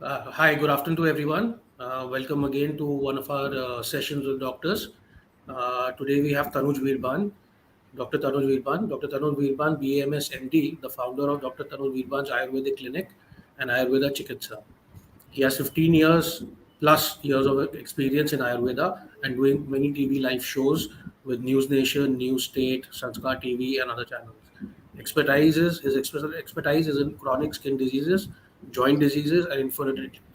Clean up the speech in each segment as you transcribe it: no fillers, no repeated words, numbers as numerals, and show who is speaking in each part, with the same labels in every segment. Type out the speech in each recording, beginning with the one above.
Speaker 1: Hi, good afternoon to everyone. Welcome again to one of our sessions with doctors. Today we have Tanuj Veerban, Dr. Tanuj Veerban. Dr. Tanuj Veerban, BAMS MD, the founder of Dr. Tanuj Veerban's Ayurvedic Clinic and Ayurveda Chikitsa. He has 15 years plus years of experience in Ayurveda and doing many TV live shows with News Nation, News State, Sanskar TV, and other channels. Expertise is in chronic skin diseases, joint diseases, and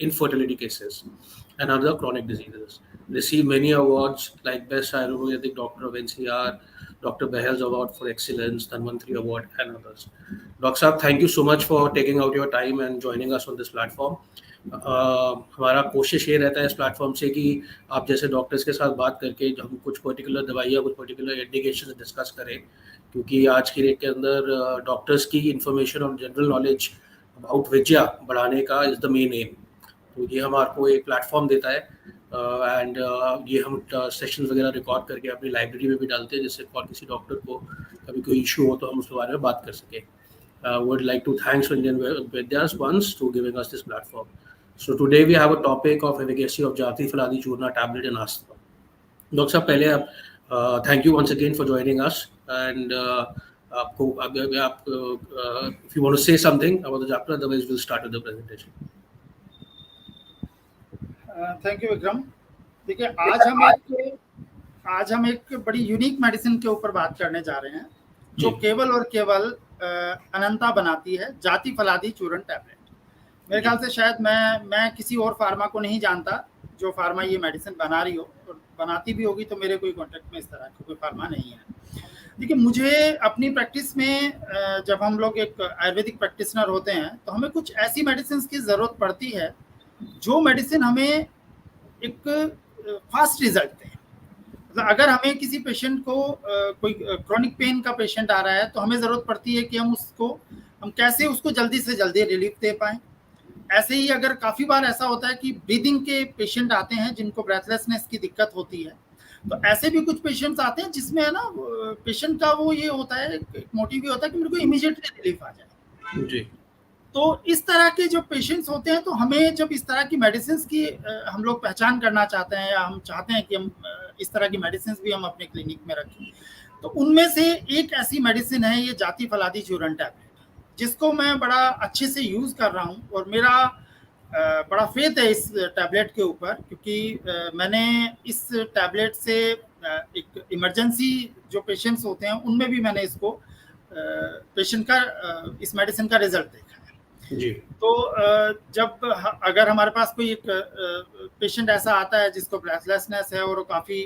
Speaker 1: infertility cases, and other chronic diseases. Received many awards like Best Ayurvedic Doctor of NCR, Dr. Behel's Award for Excellence, Dhanvantri Award, and others. Dr. Saab, thank you so much for taking out your time and joining us on this platform. हमारा कोशिश ये रहता है इस platform से कि आप जैसे डॉक्टर्स के साथ बात करके हम कुछ पर्टिकुलर दवाइयाँ कुछ पर्टिकुलर इंडिकेशन डिस्कस करें, क्योंकि आज की डेट के अंदर डॉक्टर्स की इंफॉर्मेशन और जनरल नॉलेज अबाउट विद्या बढ़ाने का इज़ द मेन एम. तो ये हमारे को एक प्लेटफॉर्म देता है एंड ये हम सेशन वगैरह रिकॉर्ड करके अपनी लाइब्रेरी में भी डालते हैं, जिससे और किसी डॉक्टर को कभी कोई इशू हो तो हम उसके बारे में बात कर सकें. Would like to thanks Indian Vidyas once to giving us this platform. So today we have a topic of efficacy of Jati Faladi Churna tablet in asthma. Doctor साहब, पहले आप thank you once again for joining us and आपको आप if you want to say something about the chapter, otherwise will start with the presentation.
Speaker 2: Thank you Vikram. देखिए, आज हम एक बड़ी यूनिक मेडिसिन के ऊपर बात करने जा रहे हैं जो केवल और केवल अनंता बनाती है, जाति फलादी चूर्ण टैबलेट. मेरे ख्याल से शायद मैं किसी और फार्मा को नहीं जानता जो फार्मा ये मेडिसिन बना रही हो, और बनाती भी होगी तो मेरे कोई कांटेक्ट में इस तरह का कोई फार्मा नहीं है. देखिए, मुझे अपनी प्रैक्टिस में जब हम लोग एक आयुर्वेदिक प्रैक्टिशनर होते हैं तो हमें कुछ ऐसी मेडिसिन की ज़रूरत पड़ती है जो मेडिसिन हमें एक फास्ट रिजल्ट दें. मतलब अगर हमें किसी पेशेंट को कोई क्रॉनिक पेन का पेशेंट आ रहा है तो हमें ज़रूरत पड़ती है कि हम कैसे उसको जल्दी से जल्दी रिलीफ दे पाएँ. ऐसे ही अगर काफ़ी बार ऐसा होता है कि ब्रीदिंग के पेशेंट आते हैं जिनको ब्रेथलेसनेस की दिक्कत होती है, तो ऐसे भी कुछ पेशेंट्स आते हैं जिसमें है ना पेशेंट का वो ये होता है, एक मोटिव ये होता है कि मेरे को इमीडिएटली रिलीफ आ जाए.
Speaker 1: जी.
Speaker 2: तो इस तरह के जो पेशेंट्स होते हैं, तो हमें जब इस तरह की मेडिसिन की हम लोग पहचान करना चाहते हैं या हम चाहते हैं कि हम इस तरह की मेडिसिन भी हम अपने क्लिनिक में रखें, तो उनमें से एक ऐसी मेडिसिन है ये जाति फलादी चूर्ण टैबलेट, जिसको मैं बड़ा अच्छे से यूज़ कर रहा हूँ. और मेरा बड़ा फेथ है इस टैबलेट के ऊपर, क्योंकि मैंने इस टैबलेट से एक इमरजेंसी जो पेशेंट्स होते हैं उनमें भी मैंने इसको पेशेंट का इस मेडिसिन का रिजल्ट देखा है.
Speaker 1: जी.
Speaker 2: तो जब अगर हमारे पास कोई एक पेशेंट ऐसा आता है जिसको ब्रेथलेसनेस है और काफ़ी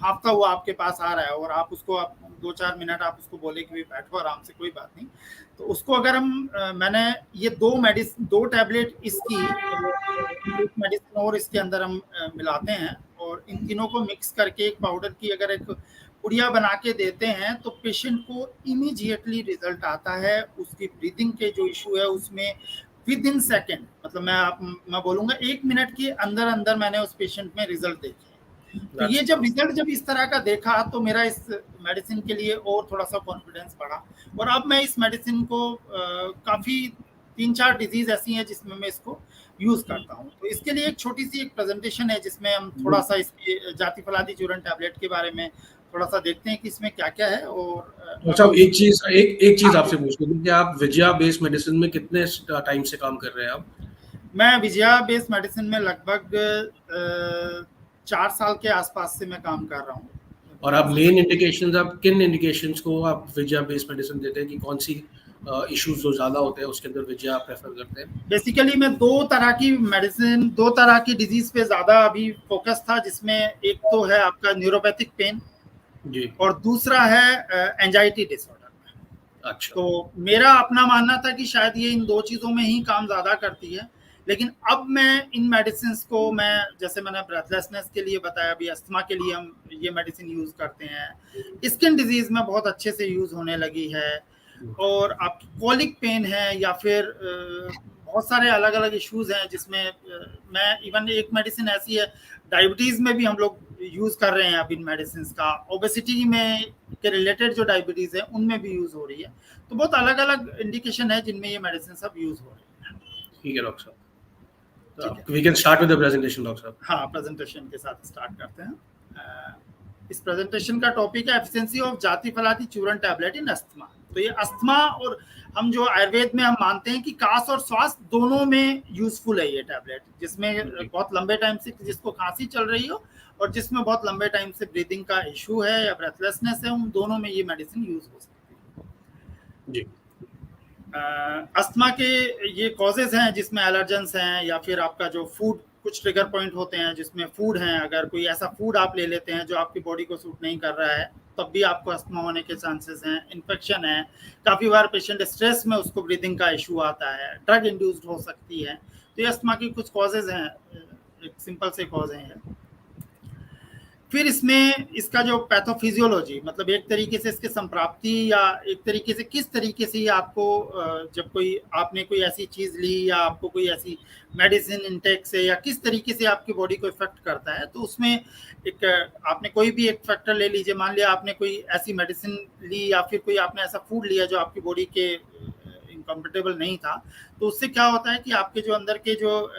Speaker 2: हाफता हुआ आपके पास आ रहा है और आप उसको 2-4 मिनट आप उसको बोले कि भाई बैठो आराम से, कोई बात नहीं, तो उसको अगर मैंने ये दो टैबलेट इसकी एक मेडिसिन और इसके अंदर हम मिलाते हैं और इन तीनों को मिक्स करके एक पाउडर की अगर एक पुड़िया बना के देते हैं तो पेशेंट को इमीडिएटली रिजल्ट आता है. उसकी ब्रीदिंग के जो इशू है उसमें विद इन सेकेंड, मतलब मैं बोलूँगा 1 मिनट के अंदर अंदर मैंने उस पेशेंट में रिजल्ट देखे. तो ये जब इस तरह का देखा तो मेरा इस मेडिसिन के लिए और थोड़ा सा कॉन्फिडेंस बढ़ा, और अब मैं इस मेडिसिन को काफ़ी 3-4 डिजीज ऐसी हैं जिसमें मैं इसको यूज़ करता हूँ. तो इसके लिए एक छोटी सी एक प्रेजेंटेशन है जिसमें हम थोड़ा सा इसके जाति फलादी चूर्ण टैबलेट के बारे में थोड़ा सा देखते हैं कि इसमें क्या क्या है. और
Speaker 1: अच्छा, एक चीज आपसे पूछनी थी कि आप विजया बेस्ड मेडिसिन में कितने टाइम से काम कर रहे हैं आप?
Speaker 2: मैं विजया बेस्ड मेडिसिन में लगभग 4 साल के आसपास से मैं काम कर रहा हूँ.
Speaker 1: और आप मेन इंडिकेशंस, आप किन इंडिकेशंस को आप विजया बेस्ड मेडिसिन देते हैं कि कौन सी इश्यूज जो ज़्यादा होते हैं उसके अंदर विजया प्रेफर करते हैं?
Speaker 2: बेसिकली मैं 2 तरह की मेडिसिन, 2 तरह की डिजीज पे ज़्यादा अभी फोकस था, जिसमें एक तो है आपका न्यूरोपैथिक पेन
Speaker 1: जी,
Speaker 2: और दूसरा है एंजाइटी डिसऑर्डर.
Speaker 1: अच्छा.
Speaker 2: तो मेरा अपना मानना था कि शायद ये इन 2 चीज़ों में ही काम ज़्यादा करती है, लेकिन अब मैं इन मेडिसिन को जैसे मैंने ब्रेथलेसनेस के लिए बताया, अभी अस्थमा के लिए हम ये मेडिसिन यूज़ करते हैं, स्किन डिजीज़ में बहुत अच्छे से यूज़ होने लगी है, और आपकी कॉलिक पेन है या फिर बहुत सारे अलग अलग इश्यूज हैं जिसमें मैं इवन एक मेडिसिन ऐसी है डायबिटीज़ में भी हम लोग यूज़ कर रहे हैं अब इन मेडिसिन का. ओबेसिटी में के रिलेटेड जो डायबिटीज़ है उनमें भी यूज़ हो रही है. तो बहुत अलग अलग इंडिकेशन है जिनमें ये मेडिसिन सब यूज़ हो रही है.
Speaker 1: ठीक है डॉक्टर साहब. We can start with the presentation, Dr. Saab.
Speaker 2: हाँ, प्रेजेंटेशन के साथ स्टार्ट करते हैं। इस प्रेजेंटेशन का टॉपिक है एफिशिएंसी ऑफ जाति फलाती चूर्ण टैबलेट इन अस्थमा। तो ये अस्थमा, और हम जो आयुर्वेद में हम मानते हैं कि कास और श्वास दोनों में यूजफुल है ये टैबलेट, जिसमें बहुत लंबे टाइम से जिसको खांसी चल रही हो और जिसमें बहुत लंबे टाइम से ब्रीदिंग का इशू है या ब्रेथलेसनेस है, उन दोनों में ये मेडिसिन यूज हो सकती है
Speaker 1: जी।
Speaker 2: अस्थमा के ये कॉजेज हैं जिसमें एलर्जेंस हैं, या फिर आपका जो फूड, कुछ ट्रिगर पॉइंट होते हैं जिसमें फूड हैं, अगर कोई ऐसा फूड आप ले लेते हैं जो आपकी बॉडी को सूट नहीं कर रहा है तब भी आपको अस्थमा होने के चांसेस हैं। इन्फेक्शन है, काफ़ी बार पेशेंट स्ट्रेस में उसको ब्रीदिंग का इशू आता है, ड्रग इंड्यूस्ड हो सकती है। तो ये अस्थमा की कुछ कॉजेज हैं, एक सिंपल से कॉज हैं। फिर इसमें इसका जो पैथोफिजियोलॉजी, मतलब एक तरीके से इसके संप्राप्ति, या एक तरीके से किस तरीके से आपको जब कोई आपने कोई ऐसी चीज़ ली या आपको कोई ऐसी मेडिसिन इंटेक से, या किस तरीके से आपकी बॉडी को इफेक्ट करता है। तो उसमें एक आपने कोई भी एक फैक्टर ले लीजिए, मान लिया आपने कोई ऐसी मेडिसिन ली या फिर कोई आपने ऐसा फूड लिया जो आपकी बॉडी के इनकम्पेटेबल नहीं था, तो उससे क्या होता है कि आपके जो अंदर के जो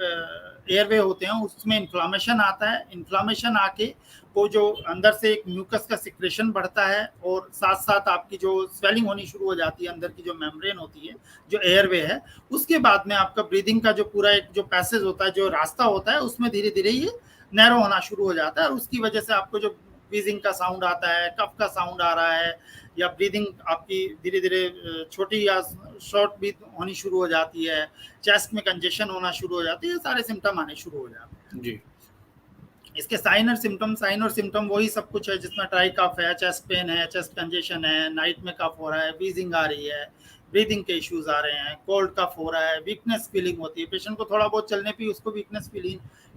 Speaker 2: एयरवे होते हैं उसमें इन्फ्लामेशन आता है। इन्फ्लामेशन आके वो जो अंदर से एक म्यूकस का सिक्रेशन बढ़ता है, और साथ साथ आपकी जो स्वेलिंग होनी शुरू हो जाती है, अंदर की जो मेम्ब्रेन होती है, जो एयरवे है, उसके बाद में आपका ब्रीदिंग का जो पूरा एक जो पैसेज होता है, जो रास्ता होता है, उसमें धीरे धीरे ये नैरो होना शुरू हो जाता है, और उसकी वजह से आपको जो व्हीजिंग का साउंड आता है, कफ का साउंड आ रहा है, या ब्रीदिंग आपकी धीरे धीरे छोटी या शॉर्ट भी होनी शुरू हो जाती है, चेस्ट में कंजेशन होना शुरू हो जाती है, सारे सिम्टम आने शुरू हो जाते हैं
Speaker 1: जी।
Speaker 2: इसके साइन और सिम्टम वही सब कुछ है, जिसमें ट्राई कफ है, चेस्ट पेन है, चेस्ट कंजेशन है, नाइट में कफ हो रहा है, व्हीजिंग आ रही है, ब्रीदिंग के इश्यूज आ रहे हैं, कोल्ड कफ हो रहा है, वीकनेस फीलिंग होती है, पेशेंट को थोड़ा बहुत चलने पे उसको वीकनेस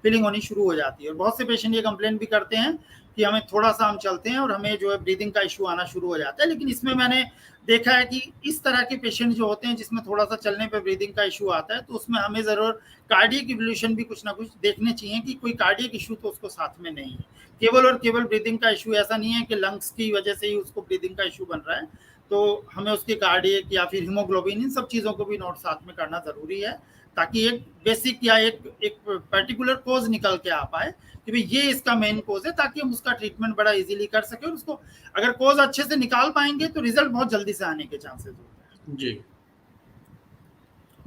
Speaker 2: फीलिंग होनी शुरू हो जाती है। और बहुत से पेशेंट ये कंप्लेन भी करते हैं कि हमें थोड़ा सा हम चलते हैं और हमें जो है ब्रीदिंग का इशू आना शुरू हो जाता है। लेकिन इसमें मैंने देखा है कि इस तरह के पेशेंट जो होते हैं जिसमें थोड़ा सा चलने पे ब्रीदिंग का इशू आता है, तो उसमें हमें ज़रूर कार्डियक इवोल्यूशन भी कुछ ना कुछ देखने चाहिए कि कोई कार्डियक इशू तो उसको साथ में नहीं है। केवल और केवल ब्रीदिंग का इशू ऐसा नहीं है कि लंग्स की वजह से ही उसको ब्रीदिंग का इशू बन रहा है, तो हमें उसके कार्डियक या फिर हीमोग्लोबिन, इन सब चीज़ों को भी नोट साथ में करना ज़रूरी है, ताकि एक बेसिक या एक पर्टिकुलर कोज निकल के आ पाए कि भाई ये इसका मेन कोज है, ताकि हम उसका ट्रीटमेंट बड़ा इजीली कर सके। और उसको अगर कोज अच्छे से निकाल पाएंगे तो रिजल्ट बहुत जल्दी से आने के चांसेस होते हैं।
Speaker 1: जी।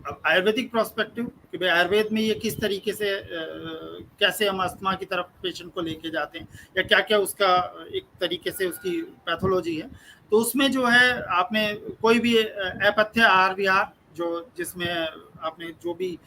Speaker 2: अब आयुर्वेदिक प्रोस्पेक्टिव कि भाई आयुर्वेद में ये किस तरीके से कैसे हम अस्थमा की तरफ पेशेंट को लेके जाते हैं, या क्या क्या उसका एक तरीके से उसकी पैथोलॉजी है। तो उसमें जो है आपने कोई भी अपथ्य आहार विहार, जो जिसमें आपने जो भी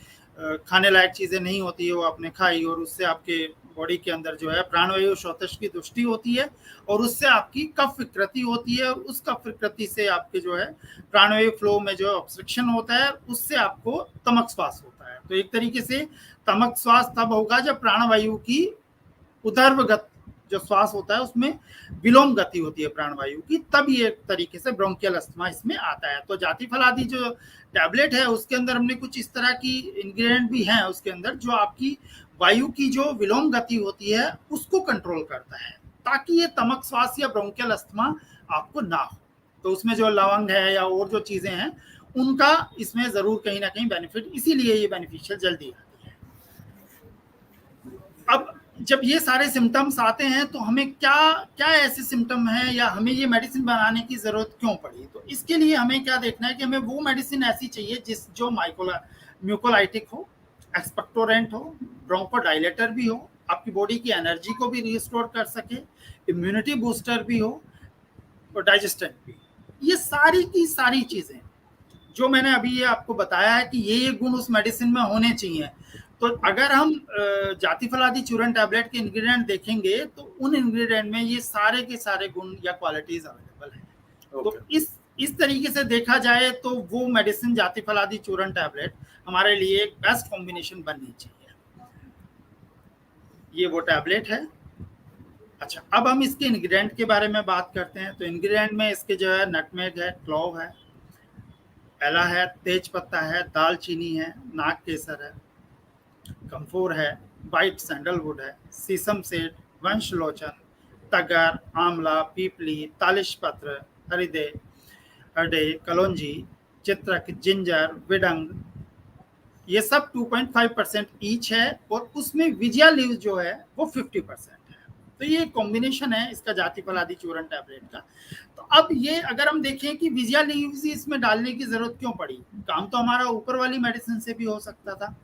Speaker 2: खाने लायक चीज़ें नहीं होती है वो आपने खाई, और उससे आपके बॉडी के अंदर जो है प्राणवायु शौतश की दुष्टि होती है, और उससे आपकी कफ विकृति होती है, और उस कफ विकृति से आपके जो है प्राणवायु फ्लो में जो ऑब्स्ट्रक्शन होता है, उससे आपको तमक श्वास होता है। तो एक तरीके से तमक श्वास तब होगा जब प्राणवायु की उदर्भगत जो श्वास होता है उसमें विलोम गति होती है प्राणवायु की, तब ये एक तरीके से ब्रोंकियल अस्थमा इसमें आता है। तो जाति फलादी जो टैबलेट है उसके अंदर हमने कुछ इस तरह की इंग्रेडिएंट भी हैं उसके अंदर, जो आपकी वायु की जो विलोम गति होती है उसको कंट्रोल करता है, ताकि ये तमक श्वास या ब्रोंकियल अस्थमा आपको ना हो। तो उसमें जो लवंग है या और जो चीज़ें हैं उनका इसमें ज़रूर कहीं ना कहीं बेनिफिट, इसीलिए ये बेनिफिशियल जल्दी आती है। अब जब ये सारे सिम्टम्स आते हैं तो हमें क्या क्या ऐसे सिम्टम हैं, या हमें ये मेडिसिन बनाने की ज़रूरत क्यों पड़ी। तो इसके लिए हमें क्या देखना है कि हमें वो मेडिसिन ऐसी चाहिए जो म्यूकोलाइटिक हो, एक्सपेक्टोरेंट हो, ब्रोंकोडाइलेटर भी हो, आपकी बॉडी की एनर्जी को भी रिस्टोर कर सके, इम्यूनिटी बूस्टर भी हो, और डाइजेस्टेंट भी। ये सारी की सारी चीज़ें जो मैंने अभी ये आपको बताया है कि ये गुण उस मेडिसिन में होने चाहिए। तो अगर हम जाति फलादी चूर्ण टैबलेट के इंग्रेडिएंट देखेंगे तो उन इंग्रेडिएंट में ये सारे के सारे गुण या क्वालिटीज अवेलेबल हैं। तो इस तरीके से देखा जाए तो वो मेडिसिन जाति फलादी चूर्ण टैबलेट हमारे लिए एक बेस्ट कॉम्बिनेशन बननी चाहिए। ये वो टैबलेट है। अच्छा, अब हम इसके इंग्रेडिएंट के बारे में बात करते हैं। तो इंग्रेडिएंट में इसके जो है नटमेग है, क्लोव है, एला है, तेज पत्ता है, दालचीनी है, नाग केसर है, कम्फोर है, वाइट सैंडलवुड है, सीसम सीड, वंशलोचन, तगर, आंवला, पीपली, तालिश पत्र, हरदे, कलौंजी, चित्रक, जिंजर, विडंग, ये सब 2.5% ईच है और उसमें विजया लीव जो है वो 50% है। तो ये कॉम्बिनेशन है इसका जाति फलादी चूर्ण टैबलेट का। तो अब ये अगर हम देखें कि विजया लीव्स इसमें डालने की जरूरत क्यों पड़ी, काम तो हमारा ऊपर वाली मेडिसिन से भी हो सकता था,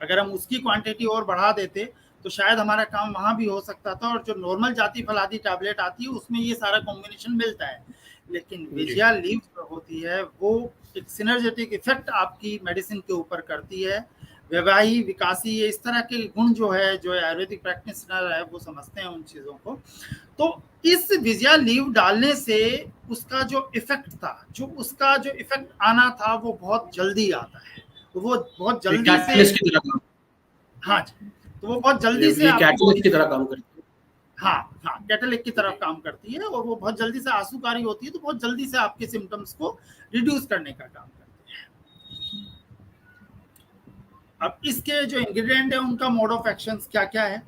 Speaker 2: अगर हम उसकी क्वांटिटी और बढ़ा देते तो शायद हमारा काम वहां भी हो सकता था, और जो नॉर्मल जाति फलादी टैबलेट आती है उसमें ये सारा कॉम्बिनेशन मिलता है। लेकिन विजया लीव जो होती है वो एक सिनर्जेटिक इफेक्ट आपकी मेडिसिन के ऊपर करती है, वैवाही विकासी ये इस तरह के गुण जो है, जो आयुर्वेदिक प्रैक्टिशनर है वो समझते हैं उन चीज़ों को। तो इस विजया लीव डालने से उसका जो इफेक्ट था, जो उसका जो इफेक्ट आना था वो बहुत जल्दी आता है, वो बहुत जल्दी से, हाँ जी, तो वो बहुत जल्दी से
Speaker 1: कैटलिस्ट की तरह काम करती है।
Speaker 2: हाँ हाँ, कैटलिस्ट की तरफ काम करती है और वो बहुत जल्दी से आंसूकारी होती है, तो बहुत जल्दी से आपके सिम्टम्स को रिड्यूस करने का काम करती है। अब इसके जो इंग्रेडिएंट है उनका मोड ऑफ एक्शंस क्या क्या है,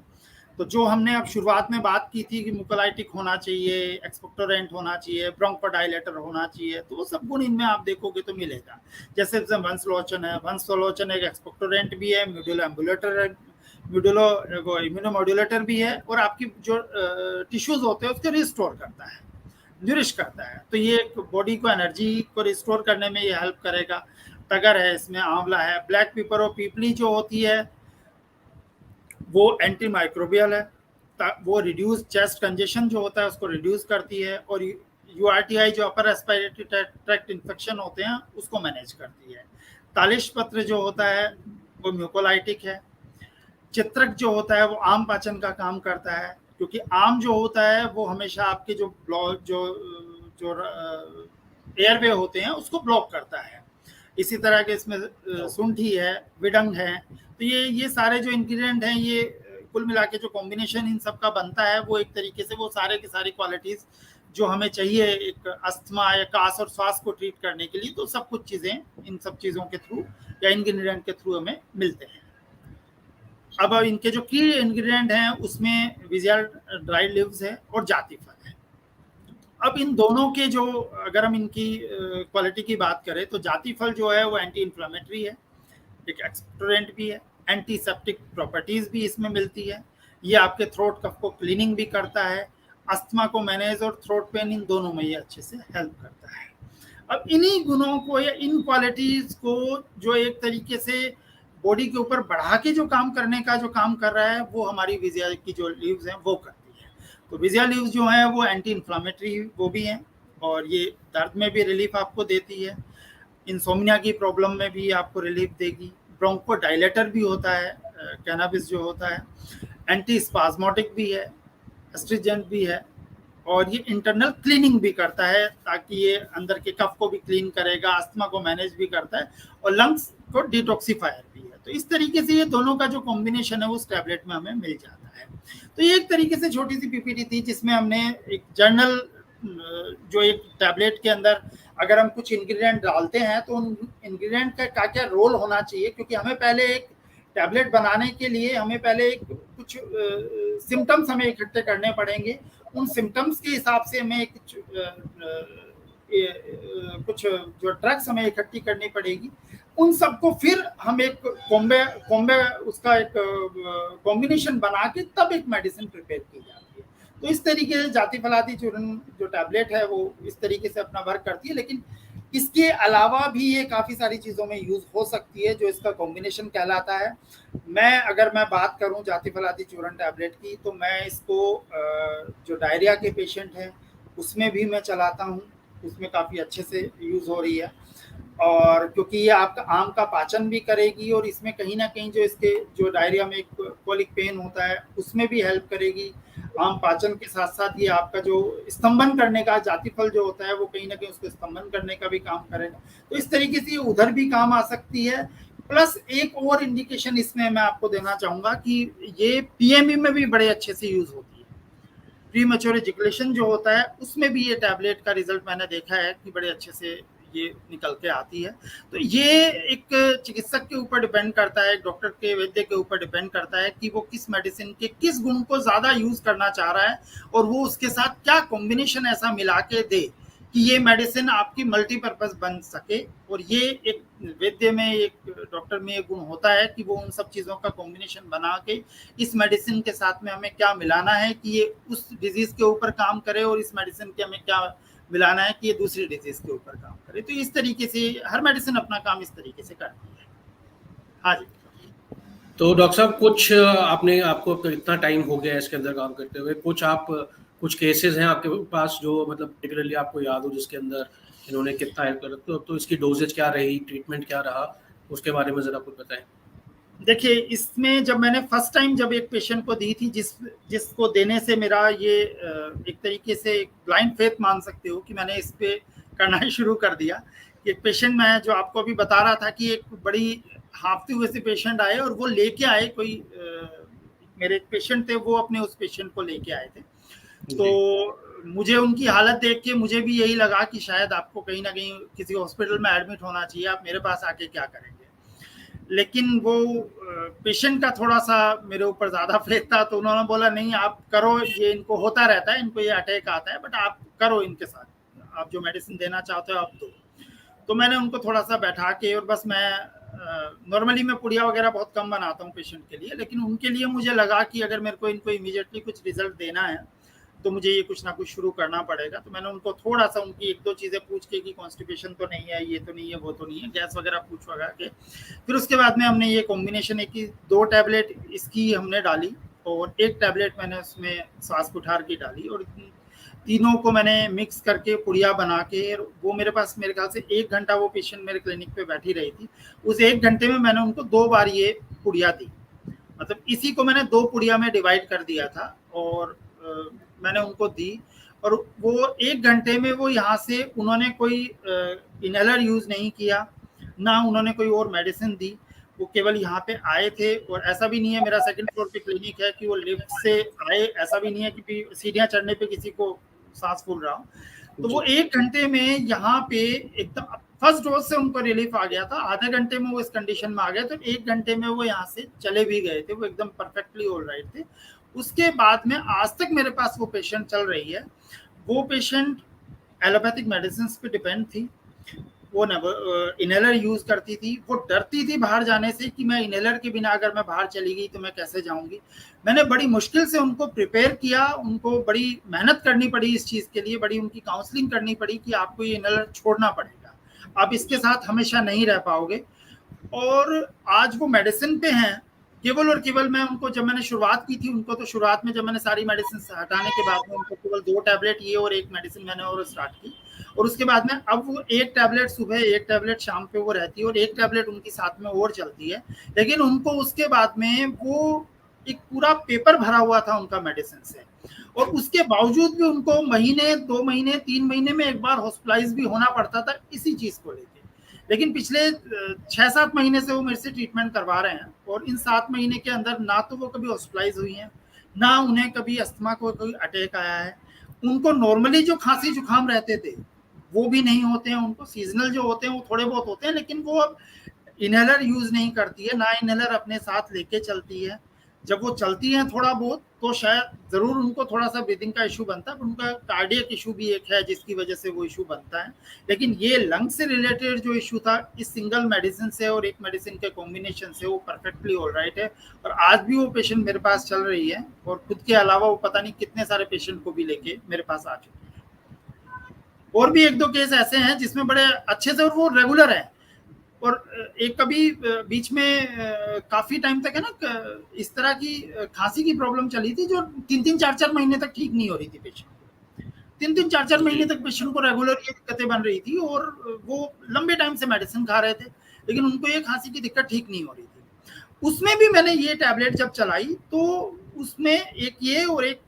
Speaker 2: तो जो हमने अब शुरुआत में बात की थी कि मुकोलाइटिक होना चाहिए, एक्सपेक्टोरेंट होना चाहिए, ब्रोंकोडाइलेटर होना चाहिए, तो वो सब गुण इनमें आप देखोगे तो मिलेगा। जैसे वंशलोचन है, वंशलोचन एक एक्सपेक्टोरेंट भी है, म्यूडुलो एम्बुलेटर है, म्यूडुलो इम्यूनोमॉड्यूलेटर भी है, और आपकी जो टिश्यूज होते हैं उसको रिस्टोर करता है, न्यूरिश करता है, तो ये बॉडी को एनर्जी को रिस्टोर करने में ये हेल्प करेगा। तगर है इसमें, आंवला है, ब्लैक पेपर और पीपली जो होती है वो एंटी माइक्रोबियल है, वो रिड्यूस चेस्ट कंजेशन जो होता है उसको रिड्यूस करती है, और यूआरटीआई जो अपर रेस्पिरेटरी ट्रैक्ट इन्फेक्शन होते हैं उसको मैनेज करती है। तालिश पत्र जो होता है वो म्यूकोलाइटिक है। चित्रक जो होता है वो आम पाचन का काम करता है, क्योंकि आम जो होता है वो हमेशा आपके जो जो एयरवे होते हैं उसको ब्लॉक करता है। इसी तरह के इसमें सुंठी है, विडंग है, तो ये सारे जो इंग्रेडिएंट हैं, ये कुल मिला के जो कॉम्बिनेशन इन सब का बनता है वो एक तरीके से वो सारे की सारी क्वालिटीज जो हमें चाहिए एक अस्थमा या कास और श्वास को ट्रीट करने के लिए, तो सब कुछ चीज़ें इन सब चीज़ों के थ्रू या इंग्रेडिएंट के थ्रू हमें मिलते हैं। अब इनके जो की इंग्रेडिएंट हैं उसमें विजया ड्राई लीव्स है और जाति फल है। अब इन दोनों के जो अगर हम इनकी क्वालिटी की बात करें तो जाति फल जो है वो एंटी इन्फ्लेमेटरी है, एक एक्सपेक्टोरेंट भी है, एंटीसेप्टिक प्रॉपर्टीज भी इसमें मिलती है, ये आपके थ्रोट कफ को क्लीनिंग भी करता है, अस्थमा को मैनेज और थ्रोट पेन इन दोनों में ये अच्छे से हेल्प करता है। अब इन्हीं गुणों को या इन क्वालिटीज को जो एक तरीके से बॉडी के ऊपर बढ़ा के जो काम करने का जो काम कर रहा है वो हमारी विजया की जो लीव्स हैं वो करती है। तो विजया लीव्स जो हैं वो एंटी इन्फ्लामेटरी वो भी हैं, और ये दर्द में भी रिलीफ आपको देती है, इंसोम्निया की प्रॉब्लम में भी आपको रिलीफ देगी, ब्रोंकोडाइलेटर भी होता है कैनाबिस जो होता है, एंटी स्पाज्मोटिक भी है, एस्ट्रिजेंट भी है, और ये इंटरनल क्लीनिंग भी करता है ताकि ये अंदर के कफ को भी क्लीन करेगा, अस्थमा को मैनेज भी करता है, और लंग्स को डिटॉक्सिफायर भी है। तो इस तरीके से ये दोनों का जो कॉम्बिनेशन है उस टैबलेट में हमें मिल जाता है। तो ये एक तरीके से छोटी सी पीपीटी थी जिसमें हमने एक जर्नल जो एक टैबलेट के अंदर अगर हम कुछ इंग्रेडिएंट डालते हैं तो उन इंग्रेडिएंट का क्या रोल होना चाहिए, क्योंकि हमें पहले एक टैबलेट बनाने के लिए हमें पहले एक कुछ सिम्टम्स हमें इकट्ठे करने पड़ेंगे, उन सिम्टम्स के हिसाब से हमें कुछ जो ड्रग्स हमें इकट्ठी करनी पड़ेगी, उन सबको फिर हम एक कॉम्बे उसका एक कॉम्बिनेशन बना के तब एक मेडिसिन प्रिपेयर की जाती है। तो इस तरीके से जाति फलादी चूर्ण जो टैबलेट है वो इस तरीके से अपना वर्क करती है, लेकिन इसके अलावा भी ये काफ़ी सारी चीज़ों में यूज़ हो सकती है जो इसका कॉम्बिनेशन कहलाता है। अगर मैं बात करूं जाति फलादी चूर्ण टैबलेट की, तो मैं इसको जो डायरिया के पेशेंट हैं उसमें भी मैं चलाता हूं, उसमें काफ़ी अच्छे से यूज़ हो रही है, और क्योंकि ये आपका आम का पाचन भी करेगी और इसमें कहीं ना कहीं जो इसके जो डायरिया में कोलिक पेन होता है उसमें भी हेल्प करेगी। आम पाचन के साथ साथ ये आपका जो स्तंभन करने का जाति फल जो होता है वो कहीं ना कहीं उसको स्तंभन करने का भी काम करेगा, तो इस तरीके से ये उधर भी काम आ सकती है। प्लस एक और इंडिकेशन इसमें मैं आपको देना चाहूँगा कि ये पीएमई में भी बड़े अच्छे से यूज़ होती है, प्री मैच्योर एजुकेशन जो होता है उसमें भी ये टैबलेट का रिजल्ट मैंने देखा है कि बड़े अच्छे से ये निकल के आती है। तो ये एक चिकित्सक के ऊपर डिपेंड करता है, डॉक्टर के वैद्य के ऊपर डिपेंड करता है कि वो किस मेडिसिन के किस गुण को ज़्यादा यूज़ करना चाह रहा है और वो उसके साथ क्या कॉम्बिनेशन ऐसा मिला के दे कि ये मेडिसिन आपकी मल्टीपर्पज बन सके। और ये एक वैद्य में, एक डॉक्टर में एक गुण होता है कि वो उन सब चीज़ों का कॉम्बिनेशन बना के इस मेडिसिन के साथ में हमें क्या मिलाना है कि ये उस डिजीज़ के ऊपर काम करे, और इस मेडिसिन के हमें क्या मिलाना है कि ये दूसरी डिजीज़ के ऊपर काम करे। तो इस तरीके से हर मेडिसिन अपना काम इस तरीके से करती है। हाँ जी।
Speaker 1: तो डॉक्टर साहब, कुछ आपको इतना टाइम हो गया है इसके अंदर काम करते हुए, कुछ केसेस हैं आपके पास जो मतलब पर्टिकुलरली आपको याद हो, जिसके अंदर इन्होंने कितना हेल्प करा, तो इसकी डोजेज क्या रही, ट्रीटमेंट क्या रहा, उसके बारे में जरा कुछ बताएं।
Speaker 2: देखिए, इसमें जब मैंने फर्स्ट टाइम जब एक पेशेंट को दी थी, जिसको देने से मेरा ये एक तरीके से ब्लाइंड फेथ मान सकते हो कि मैंने इस पे करना ही शुरू कर दिया। एक पेशेंट मैं जो आपको अभी बता रहा था कि एक बड़ी हाफते हुए से पेशेंट आए, और वो लेके आए कोई मेरे एक पेशेंट थे, वो अपने उस पेशेंट को लेके आए थे। तो मुझे उनकी हालत देख के मुझे भी यही लगा कि शायद आपको कहीं ना कहीं किसी हॉस्पिटल में एडमिट होना चाहिए, आप मेरे पास आके क्या करेंगे। लेकिन वो पेशेंट का थोड़ा सा मेरे ऊपर ज़्यादा फेथ था, तो उन्होंने बोला नहीं आप करो, ये इनको होता रहता है, इनको ये अटैक आता है, बट आप करो इनके साथ, आप जो मेडिसिन देना चाहते हो आप दो। तो मैंने उनको थोड़ा सा बैठा के, और बस मैं नॉर्मली मैं पुड़िया वगैरह बहुत कम बनाता हूँ पेशेंट के लिए, लेकिन उनके लिए मुझे लगा कि अगर मेरे को इनको इमीडिएटली कुछ रिजल्ट देना है तो मुझे ये कुछ ना कुछ शुरू करना पड़ेगा। तो मैंने उनको थोड़ा सा उनकी एक दो चीज़ें पूछ के कि कॉन्स्टिपेशन तो नहीं है, ये तो नहीं है, वो तो नहीं है, गैस वगैरह पूछ वगैरह के, फिर उसके बाद में हमने ये कॉम्बिनेशन एक 2 टैबलेट इसकी हमने डाली, और 1 टैबलेट मैंने उसमें श्वास कुठार की डाली, और तीनों को मैंने मिक्स करके पुड़िया बना के, वो मेरे पास मेरे ख्याल से 1 घंटा वो पेशेंट मेरे क्लिनिक पे बैठी रही थी। उस 1 घंटे में मैंने उनको 2 बार ये पुड़िया दी, मतलब इसी को मैंने 2 पुड़िया में डिवाइड कर दिया था, और मैंने उनको दी। और वो 1 घंटे में वो यहाँ से उन्होंने कोई इनहेलर यूज़ नहीं किया, ना उन्होंने कोई और मेडिसिन दी, वो केवल यहाँ पे आए थे। और ऐसा भी नहीं है, मेरा सेकंड फ्लोर पे क्लिनिक है, कि वो लिफ्ट से आए, ऐसा भी नहीं है कि सीढ़ियाँ चढ़ने पे किसी को सांस फूल रहा हो। तो वो 1 घंटे में यहाँ पे एकदम फर्स्ट डोज से उनको रिलीफ आ गया था, आधे घंटे में वो इस कंडीशन में आ गए, तो 1 घंटे में वो यहाँ से चले भी गए थे, वो एकदम परफेक्टली ऑल राइट थे। उसके बाद में आज तक मेरे पास वो पेशेंट चल रही है। वो पेशेंट एलोपैथिक मेडिसिन पे डिपेंड थी, वो इनहेलर यूज करती थी, वो डरती थी बाहर जाने से कि मैं इनहेलर के बिना अगर मैं बाहर चली गई तो मैं कैसे जाऊंगी। मैंने बड़ी मुश्किल से उनको प्रिपेयर किया, उनको बड़ी मेहनत करनी पड़ी इस चीज़ के लिए, बड़ी उनकी काउंसलिंग करनी पड़ी कि आपको ये इनहेलर छोड़ना पड़ेगा, आप इसके साथ हमेशा नहीं रह पाओगे। और आज वो मेडिसिन पे हैं, केवल और केवल मैं उनको, जब मैंने शुरुआत की थी उनको, तो शुरुआत में जब मैंने सारी मेडिसिन हटाने के बाद में उनको केवल 2 टैबलेट ये और 1 मेडिसिन मैंने और स्टार्ट की, और उसके बाद में अब वो 1 टैबलेट सुबह, 1 टैबलेट शाम पे वो रहती है, और 1 टैबलेट उनकी साथ में और चलती है। लेकिन उनको उसके बाद में वो एक पूरा पेपर भरा हुआ था उनका मेडिसिन से, और उसके बावजूद भी उनको महीने, 2 महीने, 3 महीने में एक बार हॉस्पिटलाइज भी होना पड़ता था इसी चीज़ को लेकर। लेकिन पिछले 6-7 महीने से वो मेरे से ट्रीटमेंट करवा रहे हैं, और इन 7 महीने के अंदर ना तो वो कभी हॉस्पिटलाइज हुई हैं, ना उन्हें कभी अस्थमा को कोई अटैक आया है। उनको नॉर्मली जो खांसी जुकाम रहते थे वो भी नहीं होते हैं, उनको सीजनल जो होते हैं वो थोड़े बहुत होते हैं, लेकिन वो अब इनहेलर यूज नहीं करती है, ना इनहेलर अपने साथ लेके चलती है। जब वो चलती हैं थोड़ा बहुत तो शायद ज़रूर उनको थोड़ा सा ब्रीदिंग का इशू बनता है, पर उनका कार्डियक इशू भी एक है जिसकी वजह से वो इशू बनता है। लेकिन ये लंग से रिलेटेड जो इशू था, इस सिंगल मेडिसिन से और एक मेडिसिन के कॉम्बिनेशन से वो परफेक्टली ऑल राइट है, और आज भी वो पेशेंट मेरे पास चल रही है, और खुद के अलावा वो पता नहीं कितने सारे पेशेंट को भी लेके मेरे पास आ चुके हैं। और भी 1-2 केस ऐसे हैं जिसमें बड़े अच्छे से, और वो रेगुलर है। और एक कभी बीच में काफी टाइम तक है ना, इस तरह की खांसी की प्रॉब्लम चली थी जो 3-3, 4-4 महीने तक ठीक नहीं हो रही थी पेशेंट। 3-3, 4-4 महीने तक पेशेंट को रेगुलर ये दिक्कतें बन रही थी, और वो लंबे टाइम से मेडिसिन खा रहे थे, लेकिन उनको ये खांसी की दिक्कत ठीक नहीं हो रही थी। उसमें भी मैंने ये टैबलेट जब चलाई तो उसमें एक ये और एक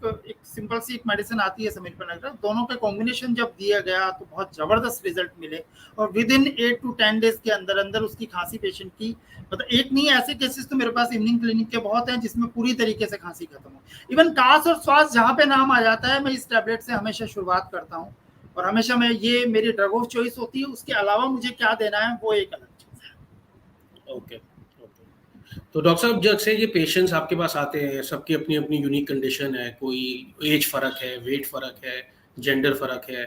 Speaker 2: सिंपल सी एक मेडिसिन आती है समीरपेनेग्रा, दोनों का कॉम्बिनेशन जब दिया गया तो बहुत जबरदस्त रिजल्ट मिले, और विद इन 8 to 10 डेज के अंदर अंदर उसकी खांसी पेशेंट की, मतलब एक नहीं, ऐसे केसेस तो मेरे पास इवनिंग क्लिनिक के बहुत हैं जिसमें पूरी तरीके से खांसी खत्म हो। इवन कास और श्वास जहाँ पे नाम आ जाता है, मैं इस टैबलेट से हमेशा शुरुआत करता हूँ, और हमेशा मैं, ये मेरी ड्रग ऑफ चॉइस होती है, उसके अलावा मुझे क्या देना है वो एक अलग चीज़ है।
Speaker 1: ओके। तो डॉक्टर साहब, जैसे ये पेशेंट्स आपके पास आते हैं, सबकी अपनी अपनी यूनिक कंडीशन है, कोई एज फ़र्क है, वेट फ़र्क है, जेंडर फ़र्क है,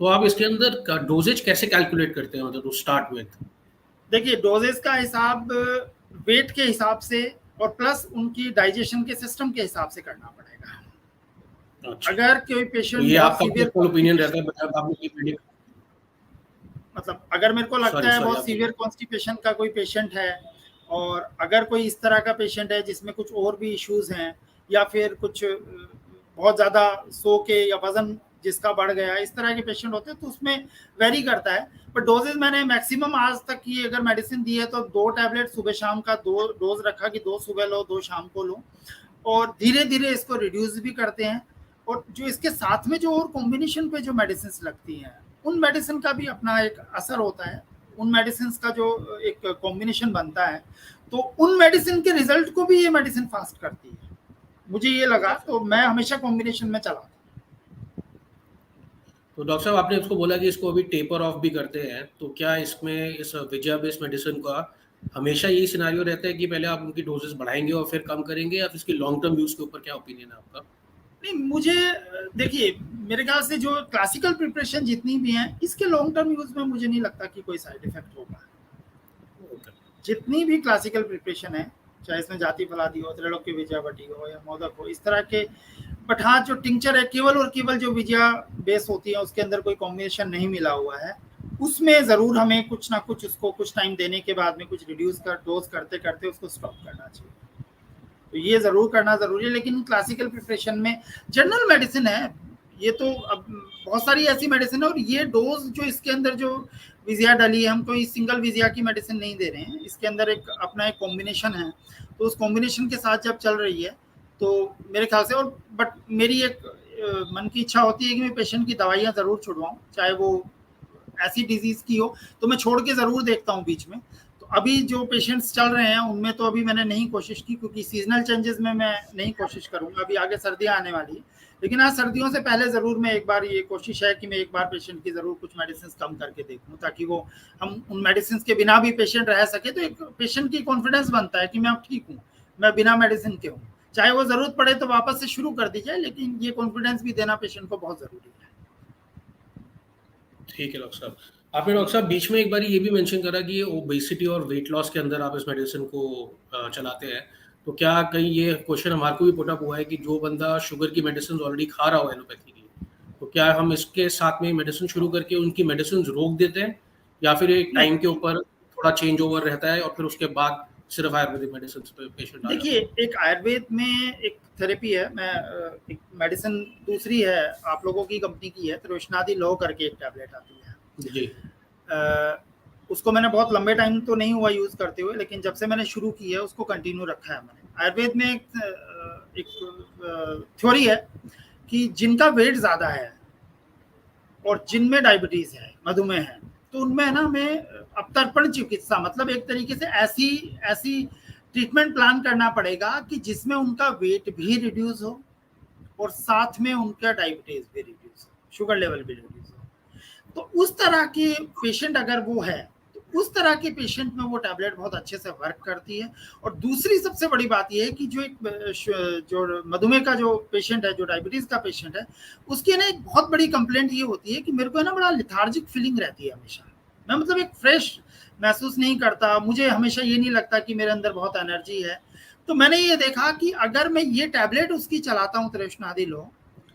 Speaker 1: तो आप इसके अंदर डोजेज कैसे कैलकुलेट करते हैं, मतलब टू स्टार्ट विद?
Speaker 2: देखिए डोजेस का हिसाब वेट के हिसाब से और प्लस उनकी डाइजेशन के सिस्टम के हिसाब से करना पड़ेगा।
Speaker 1: अच्छा,
Speaker 2: अगर कोई
Speaker 1: तो
Speaker 2: पेशेंट
Speaker 1: ये
Speaker 2: बहुत
Speaker 1: आपका
Speaker 2: सीवियर
Speaker 1: पर्सनल ओपिनियन रहता है, मतलब आपने ये प्रेडिक्ट।
Speaker 2: मतलब अगर मेरे को
Speaker 1: सॉरी
Speaker 2: लगता है
Speaker 1: सॉरी,
Speaker 2: बहुत
Speaker 1: आप
Speaker 2: सीवियर
Speaker 1: बोलिए।
Speaker 2: कॉन्स्टिपेशन का कोई पेशेंट है और अगर कोई इस तरह का पेशेंट है जिसमें कुछ और भी इश्यूज हैं या फिर कुछ बहुत ज़्यादा सो के या वजन जिसका बढ़ गया इस तरह के पेशेंट होते हैं तो उसमें वेरी करता है। पर डोजेज मैंने मैक्सिमम आज तक की अगर मेडिसिन दी है तो 2 टैबलेट सुबह शाम का 2 डोज रखा कि 2 सुबह लो 2 शाम को लो और धीरे धीरे इसको रिड्यूस भी करते हैं। और जो इसके साथ में जो और कॉम्बिनेशन पे जो मेडिसिन लगती हैं उन मेडिसिन का भी अपना एक असर होता है। उन मेडिसिन का जो एक कॉम्बिनेशन बनता है तो उन मेडिसिन के रिजल्ट को भी ये मेडिसिन फास्ट करती है। मुझे ये लगा तो मैं हमेशा कॉम्बिनेशन में चला।
Speaker 1: तो डॉक्टर साहब, आपने इसको बोला कि इसको अभी टेपर ऑफ भी करते हैं, तो क्या इसमें इस विजया बेस्ड मेडिसिन का हमेशा यही सिनारियो रहता है कि पहले आप उनकी डोजेस बढ़ाएंगे और फिर कम करेंगे, या फिर इसकी लॉन्ग टर्म यूज के ऊपर क्या ओपिनियन है आपका?
Speaker 2: नहीं मुझे देखिए मेरे ख्याल से जो क्लासिकल प्रिपरेशन जितनी भी हैं इसके लॉन्ग टर्म यूज में मुझे नहीं लगता कि कोई साइड इफेक्ट होगा।
Speaker 1: ओके।
Speaker 2: जितनी भी क्लासिकल प्रिपरेशन है चाहे इसमें जाति फलादी हो त्रैलोक्य विजया बटी हो या मोदक हो इस तरह के। बट हाँ जो टिंचर है केवल और केवल जो विजया बेस होती है उसके अंदर कोई कॉम्बिनेशन नहीं मिला हुआ है उसमें ज़रूर हमें कुछ ना कुछ उसको कुछ टाइम देने के बाद में कुछ रिड्यूस कर डोज करते करते उसको स्टॉप करना चाहिए। तो ये ज़रूर करना ज़रूरी है। लेकिन क्लासिकल प्रिपरेशन में जनरल मेडिसिन है ये तो अब बहुत सारी ऐसी मेडिसिन है और ये डोज जो इसके अंदर जो विजया डली है हम कोई सिंगल विजया की मेडिसिन नहीं दे रहे हैं इसके अंदर एक अपना एक कॉम्बिनेशन है। तो उस कॉम्बिनेशन के साथ जब चल रही है तो मेरे ख्याल से और बट मेरी एक मन की इच्छा होती है कि मैं पेशेंट की दवाइयाँ ज़रूर छुड़वाऊँ चाहे वो ऐसी डिजीज़ की हो तो मैं छोड़ के ज़रूर देखता हूँ बीच में। तो अभी जो पेशेंट्स चल रहे हैं उनमें तो अभी मैंने नहीं कोशिश की क्योंकि सीजनल चेंजेस में मैं नहीं कोशिश करूँगा। अभी आगे सर्दियाँ आने वाली है लेकिन हाँ सर्दियों से पहले ज़रूर मैं एक बार ये कोशिश है कि मैं एक बार पेशेंट की ज़रूर कुछ मेडिसिन कम करके देखूँ ताकि वो हम उन मेडिसिन के बिना भी पेशेंट रह सके। तो एक पेशेंट की कॉन्फिडेंस बनता है कि मैं अब ठीक हूँ मैं बिना मेडिसिन के हूँ चाहे वो ज़रूरत पड़े तो वापस से शुरू कर दी जाए लेकिन ये कॉन्फिडेंस भी देना पेशेंट को बहुत ज़रूरी है।
Speaker 1: ठीक है डॉक्टर साहब। आपने डॉक्टर साहब बीच में एक बार ये भी मेंशन करा कि ये ओबेसिटी और वेट लॉस के अंदर आप इस मेडिसिन को चलाते हैं, तो क्या कहीं ये क्वेश्चन हमारे को भी पुट अप हुआ है कि जो बंदा शुगर की मेडिसिन ऑलरेडी खा रहा हो एलोपैथी की, तो क्या हम इसके साथ में मेडिसिन शुरू करके उनकी मेडिसिन रोक देते हैं, या फिर एक
Speaker 2: नहीं
Speaker 1: टाइम के ऊपर थोड़ा चेंज ओवर रहता है और फिर उसके बाद सिर्फ आयुर्वेदिक मेडिसिन पे पेशेंट आ जाता
Speaker 2: देखिए एक आयुर्वेद में एक थेरेपी है मैं एक मेडिसिन दूसरी है आप लोगों की कंपनी की है त्रिशनादि लो करके एक टैबलेट आती है।
Speaker 1: है? जी।
Speaker 2: उसको मैंने बहुत लंबे टाइम तो नहीं हुआ यूज़ करते हुए लेकिन जब से मैंने शुरू की है उसको कंटिन्यू रखा है मैंने। आयुर्वेद में एक थ्योरी है कि जिनका वेट ज़्यादा है और जिनमें डायबिटीज़ है मधुमेह है तो उनमें है ना हमें अपतर्पण चिकित्सा मतलब एक तरीके से ऐसी ऐसी ट्रीटमेंट प्लान करना पड़ेगा कि जिसमें उनका वेट भी रिड्यूस हो और साथ में उनका डायबिटीज भी रिड्यूस हो शुगर लेवल भी रिड्यूस हो। तो उस तरह के पेशेंट अगर वो है तो उस तरह के पेशेंट में वो टैबलेट बहुत अच्छे से वर्क करती है। और दूसरी सबसे बड़ी बात यह है कि जो एक जो मधुमेह का जो पेशेंट है जो डायबिटीज का पेशेंट है उसकी ना एक बहुत बड़ी कंप्लेंट ये होती है कि मेरे को है ना बड़ा लिथार्जिक फीलिंग रहती है हमेशा। मैं मतलब एक फ्रेश महसूस नहीं करता मुझे हमेशा ये नहीं लगता कि मेरे अंदर बहुत एनर्जी है। तो मैंने ये देखा कि अगर मैं ये टैबलेट उसकी चलाता हूँ त्रिशनादि लो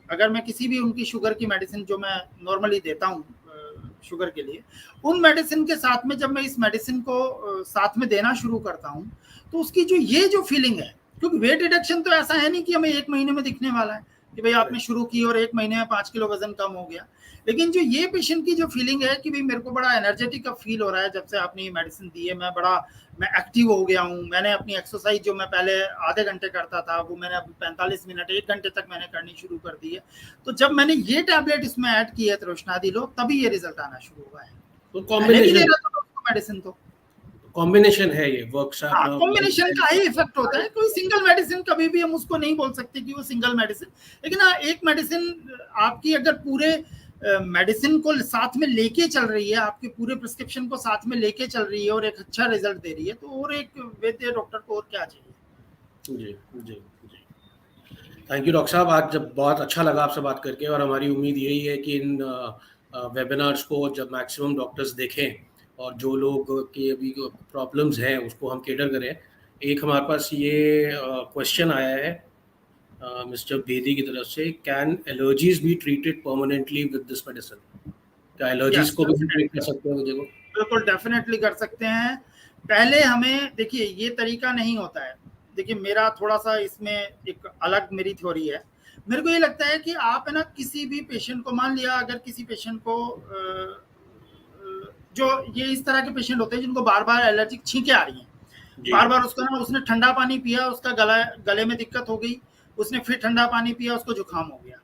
Speaker 2: अगर मैं किसी भी उनकी शुगर की मेडिसिन जो मैं नॉर्मली देता हूँ शुगर के लिए उन मेडिसिन के साथ में जब मैं इस मेडिसिन को साथ में देना शुरू करता हूँ तो उसकी जो ये जो फीलिंग है क्योंकि वेट रिडक्शन तो ऐसा है नहीं कि हमें 1 महीने में दिखने वाला है कि भाई आपने शुरू की और 1 महीने में 5 किलो वजन कम हो गया। लेकिन जो ये पेशेंट की जो फीलिंग है कि भाई मेरे को बड़ा एनर्जेटिक का फील हो रहा है जब से आपने ये मेडिसिन दी है मैं एक्टिव हो गया हूँ। मैंने अपनी एक्सरसाइज जो मैं पहले आधे घंटे करता था वो मैंने अब 45 मिनट 1 घंटे तक मैंने करनी शुरू कर दी है। तो जब मैंने ये टैबलेट इसमें ऐड की है त्रिशनादि लो तभी ये रिजल्ट आना शुरू हुआ है।
Speaker 1: तो
Speaker 2: पहले भी दे रहा था उसको मेडिसिन तो
Speaker 1: कॉम्बिनेशन है ये वर्क्स
Speaker 2: हाँ कॉम्बिनेशन का ही इफेक्ट होता है। कोई सिंगल मेडिसिन कभी भी हम उसको नहीं बोल सकते कि वो सिंगल मेडिसिन। लेकिन हाँ एक मेडिसिन आपकी अगर पूरे मेडिसिन को साथ में लेके चल रही है आपके पूरे प्रिस्क्रिप्शन को साथ में लेके चल रही है और एक अच्छा रिजल्ट दे रही है तो और एक वैद्य डॉक्टर को और क्या चाहिए।
Speaker 1: जी जी जी। थैंक यू डॉक्टर साहब, आज जब बहुत अच्छा लगा आपसे बात करके, और हमारी उम्मीद यही है कि इन वेबिनार्स को जब मैक्सिमम डॉक्टर्स देखें और जो लोग की अभी प्रॉब्लम्स हैं उसको हम केटर करें। एक हमारे पास ये क्वेश्चन आया है मिस्टर बेदी की तरफ से, can allergies be treated permanently with this medicine? क्या एलर्जीज को भी ट्रीट कर सकते हैं? देखो
Speaker 2: बिल्कुल डेफिनेटली कर सकते हैं। पहले हमें देखिए ये तरीका नहीं होता है। देखिए मेरा थोड़ा सा इसमें एक अलग मेरी थ्योरी है। मेरे को ये लगता है कि आप है ना किसी भी पेशेंट को, मान लिया अगर किसी पेशेंट को जो ये इस तरह के पेशेंट होते हैं जिनको बार बार एलर्जिक छींकें आ रही हैं, बार बार उसका ना, उसने ठंडा पानी पिया, उसका गले में दिक्कत हो गई, उसने फिर ठंडा पानी पिया, उसको जुकाम हो गया।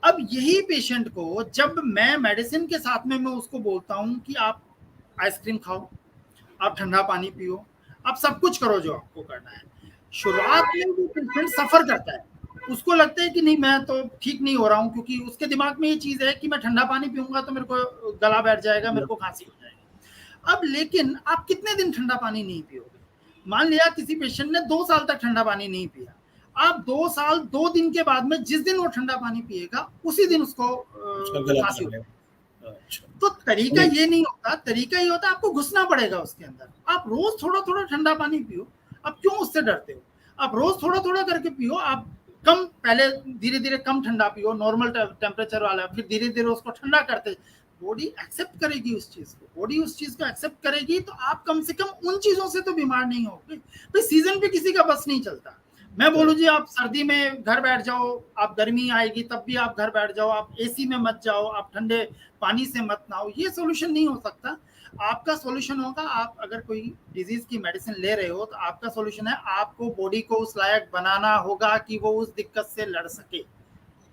Speaker 2: अब यही पेशेंट को जब मैं मेडिसिन के साथ में मैं उसको बोलता हूं कि आप आइसक्रीम खाओ, आप ठंडा पानी पियो, आप सब कुछ करो जो आपको करना है, शुरुआत में वो पेशेंट सफर करता है, उसको लगता है कि नहीं मैं तो ठीक नहीं हो रहा हूँ, क्योंकि उसके दिमाग में ये चीज है कि मैं ठंडा पानी पीऊंगा तो मेरे को गला बैठ जाएगा, मेरे को खांसी हो जाएगी। अब लेकिन आप कितने दिन ठंडा पानी नहीं पियोगे? मान लिया किसी पेशेंट ने 2 साल तक ठंडा पानी नहीं पिया, आप 2 साल 2 दिन के बाद में जिस दिन वो ठंडा पानी पिएगा उसी दिन उसको खांसी हो जाएगी। तो तरीका ये नहीं होता, तरीका ये होता है आपको घुसना पड़ेगा उसके अंदर। आप रोज थोड़ा थोड़ा ठंडा पानी पियो, आप क्यों उससे डरते हो? आप रोज थोड़ा थोड़ा करके पियो, आप कम, पहले धीरे धीरे कम ठंडा पियो, नॉर्मल टेम्परेचर वाला, फिर धीरे धीरे उसको ठंडा करते, बॉडी एक्सेप्ट करेगी उस चीज को, बॉडी उस चीज को एक्सेप्ट करेगी तो आप कम से कम उन चीजों से तो बीमार नहीं होगे। भाई सीजन पे किसी का बस नहीं चलता। मैं बोलूं जी आप सर्दी में घर बैठ जाओ, आप गर्मी आएगी तब भी आप घर बैठ जाओ, आप एसी में मत जाओ, आप ठंडे पानी से मत नहाओ, ये सोल्यूशन नहीं हो सकता। आपका सोल्यूशन होगा, आप अगर कोई डिजीज की मेडिसिन ले रहे हो तो आपका सोल्यूशन है आपको बॉडी को उस लायक बनाना होगा कि वो उस दिक्कत से लड़ सके,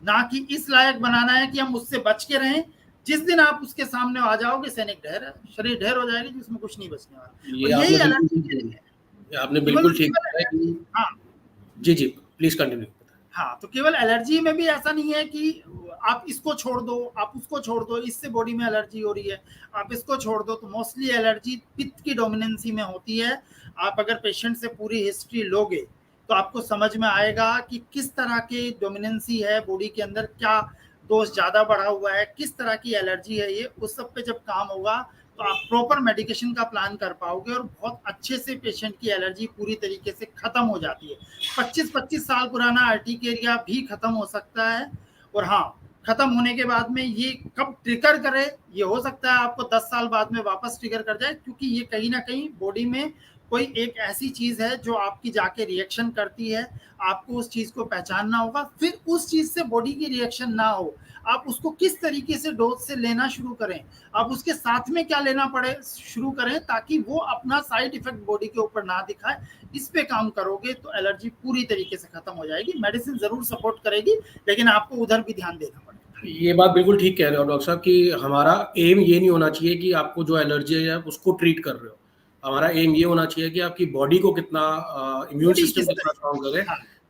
Speaker 2: ना कि इस लायक बनाना है कि हम उससे बच के रहें। जिस दिन आप उसके सामने आ जाओगे सैनिक ढेर, शरीर ढेर हो जाएगी जिसमें कुछ नहीं बचने वाला। यही एलर्जी
Speaker 1: आपने बिल्कुल ठीक है। हाँ जी जी प्लीज कंटिन्यू।
Speaker 2: हाँ, तो केवल एलर्जी में भी ऐसा नहीं है कि आप इसको छोड़ दो, आप उसको छोड़ दो, इससे बॉडी में एलर्जी हो रही है, आप इसको छोड़ दो। तो मोस्टली एलर्जी पित्त की डोमिनेंसी में होती है। आप अगर पेशेंट से पूरी हिस्ट्री लोगे तो आपको समझ में आएगा कि किस तरह की डोमिनेंसी है बॉडी के अंदर, क्या दोष ज्यादा बढ़ा हुआ है, किस तरह की एलर्जी है ये। उस सब पे जब काम होगा तो आप प्रॉपर मेडिकेशन का प्लान कर पाओगे और बहुत अच्छे से पेशेंट की एलर्जी पूरी तरीके से खत्म हो जाती है। 25-25 साल पुराना अर्टिकेरिया भी खत्म हो सकता है। और हाँ, खत्म होने के बाद में ये कब ट्रिगर करे, ये हो सकता है आपको 10 साल बाद में वापस ट्रिगर कर जाए, क्योंकि ये कहीं ना कहीं बॉडी में कोई एक ऐसी चीज है जो आपकी जाके रिएक्शन करती है। आपको उस चीज को पहचानना होगा, फिर उस चीज से बॉडी की रिएक्शन ना हो, आप उसको किस तरीके से डोज से लेना शुरू करें, आप उसके साथ में क्या लेना पड़े शुरू करें, ताकि वो अपना साइड इफेक्ट बॉडी के ऊपर ना दिखाए। इस पे काम करोगे तो एलर्जी पूरी तरीके से खत्म हो जाएगी। मेडिसिन जरूर सपोर्ट करेगी, लेकिन आपको उधर भी ध्यान देना पड़ेगा।
Speaker 1: ये बात बिल्कुल ठीक कह रहे हो डॉक्टर साहब कि हमारा एम ये नहीं होना चाहिए कि आपको जो एलर्जी है उसको ट्रीट कर रहे हो। हमारा एम ये होना चाहिए कि आपकी बॉडी को कितना इम्यून सिस्टम कितना स्ट्रॉन्ग करे,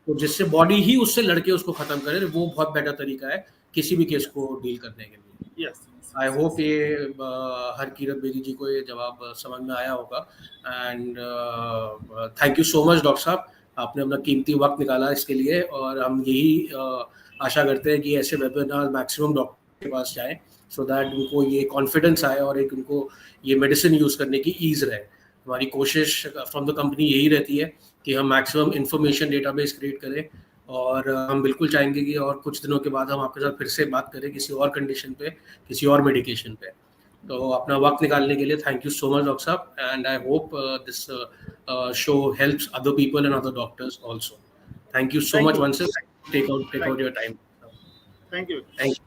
Speaker 1: तो जिससे बॉडी ही उससे लड़के उसको खत्म करे। वो बहुत बेटर तरीका है किसी भी केस को डील करने के लिए।
Speaker 2: यस,
Speaker 1: आई होप ये हरकीरत बेदी जी को ये जवाब समझ में आया होगा। And thank you so much doctor साहब, आपने अपना कीमती वक्त निकाला इसके लिए। और हम यही आशा करते हैं कि ऐसे वेबिनार मैक्सिमम डॉक्टर के पास जाएं, सो दैट उनको ये कॉन्फिडेंस आए और एक उनको ये मेडिसिन यूज़ करने की ईज़ रहे। हमारी कोशिश फ्रॉम द कंपनी यही रहती है कि हम मैक्सिमम इंफॉर्मेशन डेटाबेस क्रिएट करें। और हम बिल्कुल चाहेंगे कि और कुछ दिनों के बाद हम आपके साथ फिर से बात करें किसी और कंडीशन पे, किसी और मेडिकेशन पे। तो अपना वक्त निकालने के लिए thank you so much doctor साहब। And I hope this show helps other people and other doctors also. Thank you so much once again. Take out your time.
Speaker 2: Thank you.
Speaker 1: Thank you.